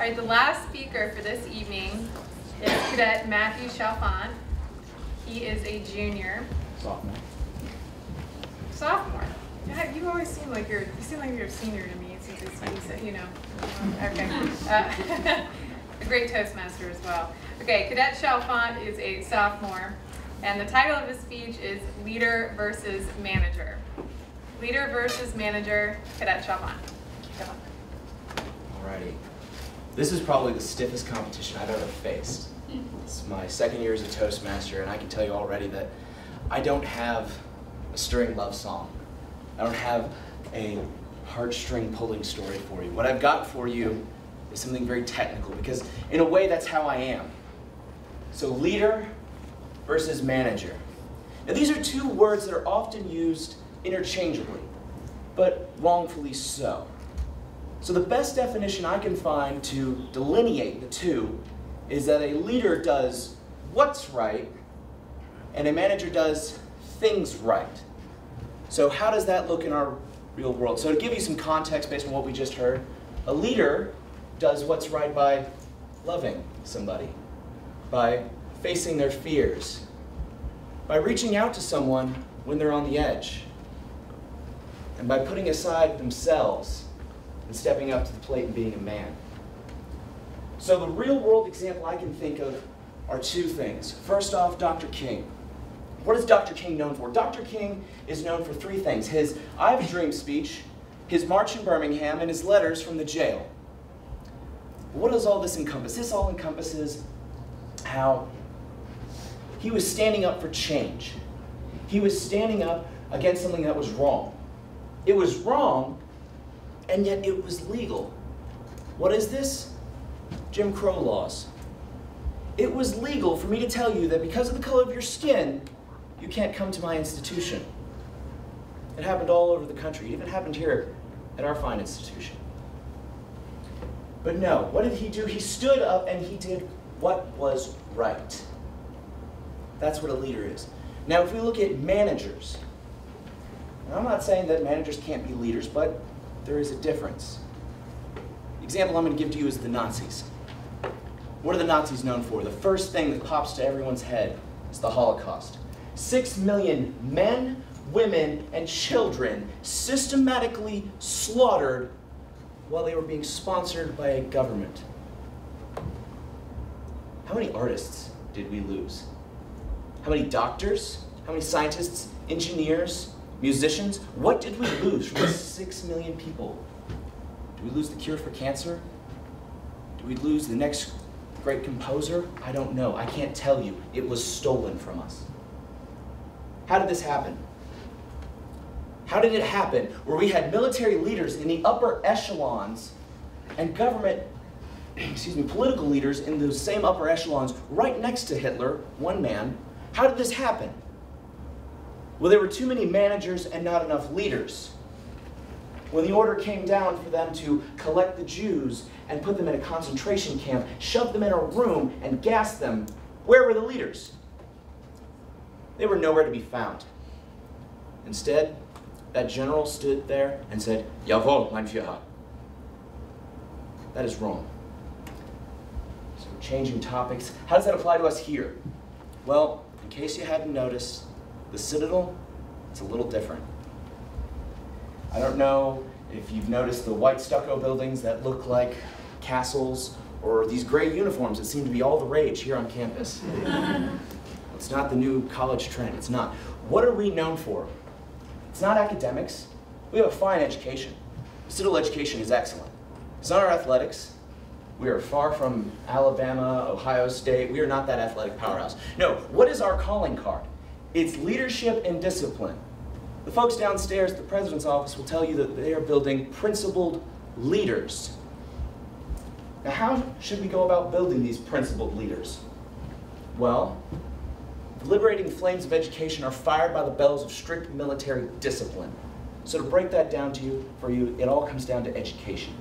right, the last speaker for this evening is Cadet Matthew Chalfant. He is a junior. Sophomore. Sophomore. Yeah, you always seem like you're a senior to me, since it's, you know. Okay. A great Toastmaster as well. Okay, Cadet Chalfant is a sophomore, and the title of his speech is Leader versus Manager. Leader versus Manager, Cadet Chalfant. Alrighty. This is probably the stiffest competition I've ever faced. It's my second year as a Toastmaster, and I can tell you already that I don't have a stirring love song. I don't have a heartstring pulling story for you. What I've got for you is something very technical, because in a way that's how I am. So leader versus manager. Now these are two words that are often used interchangeably, but wrongfully so. So the best definition I can find to delineate the two is that a leader does what's right and a manager does things right. So how does that look in our real world? So to give you some context based on what we just heard, a leader does what's right by loving somebody, by facing their fears, by reaching out to someone when they're on the edge, and by putting aside themselves and stepping up to the plate and being a man. So the real world example I can think of are two things. First off, Dr. King. What is Dr. King known for? Dr. King is known for three things: his I Have a Dream speech, his march in Birmingham, and his letters from the jail. What does all this encompass? This all encompasses how he was standing up for change. He was standing up against something that was wrong. It was wrong, and yet it was legal. What is this? Jim Crow laws. It was legal for me to tell you that because of the color of your skin, you can't come to my institution. It happened all over the country. It even happened here at our fine institution. But no, what did he do? He stood up and he did what was right. That's what a leader is. Now, if we look at managers, and I'm not saying that managers can't be leaders, but there is a difference. The example I'm going to give to you is the Nazis. What are the Nazis known for? The first thing that pops to everyone's head is the Holocaust. 6 million men, women, and children systematically slaughtered while they were being sponsored by a government. How many artists did we lose? How many doctors? How many scientists, engineers, musicians? What did we lose from 6 million people? Did we lose the cure for cancer? Did we lose the next great composer? I don't know. I can't tell you. It was stolen from us. How did this happen? How did it happen where we had military leaders in the upper echelons and government, political leaders in those same upper echelons right next to Hitler, one man? How did this happen? Well, there were too many managers and not enough leaders. When the order came down for them to collect the Jews and put them in a concentration camp, shove them in a room and gas them, where were the leaders? They were nowhere to be found. Instead, that general stood there and said, "Jawohl, mein Führer." That is wrong. So changing topics, how does that apply to us here? Well, in case you hadn't noticed, the Citadel, it's a little different. I don't know if you've noticed the white stucco buildings that look like castles, or these gray uniforms that seem to be all the rage here on campus. It's not the new college trend, it's not. What are we known for? It's not academics. We have a fine education. Citadel education is excellent. It's not our athletics. We are far from Alabama, Ohio State. We are not that athletic powerhouse. No, what is our calling card? It's leadership and discipline. The folks downstairs at the president's office will tell you that they are building principled leaders. Now, how should we go about building these principled leaders? Well, the liberating flames of education are fired by the bells of strict military discipline. So to break that down to you, for you, it all comes down to education.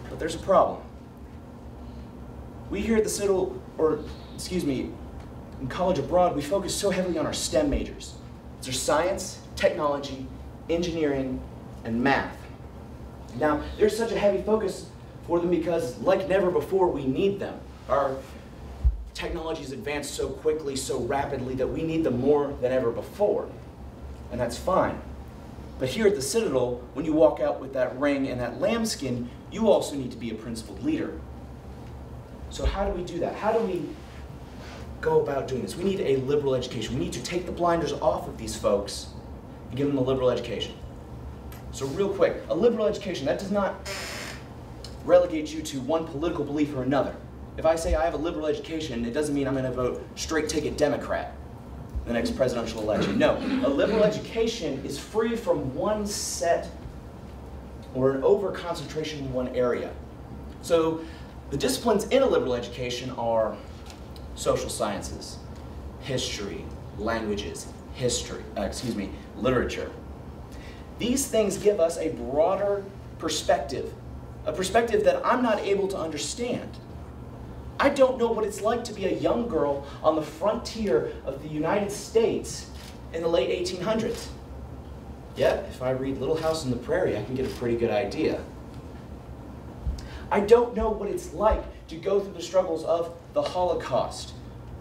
But there's a problem. We here at the Citadel, in college abroad, we focus so heavily on our STEM majors. These are science, technology, engineering, and math. Now, there's such a heavy focus for them because, like never before, we need them. Our technology's advanced so quickly, so rapidly, that we need them more than ever before. And that's fine. But here at the Citadel, when you walk out with that ring and that lambskin, you also need to be a principled leader. So how do we do that? How do we go about doing this? We need a liberal education. We need to take the blinders off of these folks and give them a liberal education. So real quick, a liberal education, that does not relegate you to one political belief or another. If I say I have a liberal education, it doesn't mean I'm going to vote straight ticket Democrat in the next presidential election. No, a liberal education is free from one set or an over-concentration in one area. So the disciplines in a liberal education are social sciences, history, languages, literature. These things give us a broader perspective, a perspective that I'm not able to understand. I don't know what it's like to be a young girl on the frontier of the United States in the late 1800s. Yet, if I read Little House on the Prairie, I can get a pretty good idea. I don't know what it's like to go through the struggles of the Holocaust,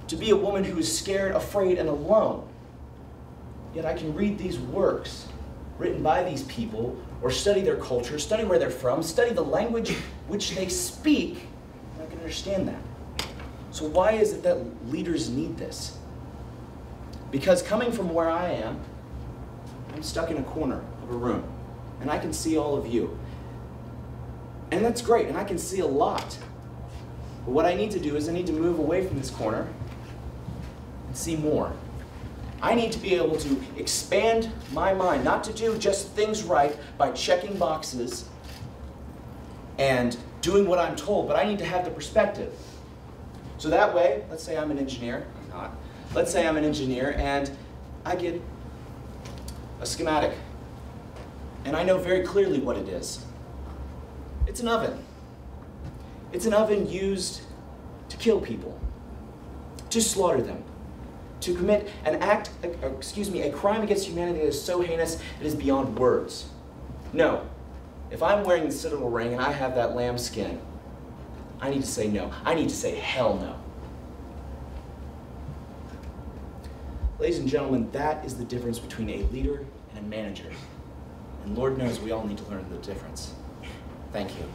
to be a woman who is scared, afraid, and alone. Yet I can read these works written by these people, or study their culture, study where they're from, study the language which they speak, and I can understand that. So why is it that leaders need this? Because coming from where I am, I'm stuck in a corner of a room, and I can see all of you. And that's great, and I can see a lot. But what I need to do is I need to move away from this corner and see more. I need to be able to expand my mind, not to do just things right by checking boxes and doing what I'm told, but I need to have the perspective. So that way, let's say I'm an engineer, I'm not. Let's say I'm an engineer and I get a schematic, and I know very clearly what it is. It's an oven. It's an oven used to kill people, to slaughter them, to commit a crime against humanity that is so heinous it is beyond words. No, if I'm wearing the Citadel ring and I have that lambskin, I need to say no. I need to say hell no. Ladies and gentlemen, that is the difference between a leader and a manager. And Lord knows we all need to learn the difference. Thank you.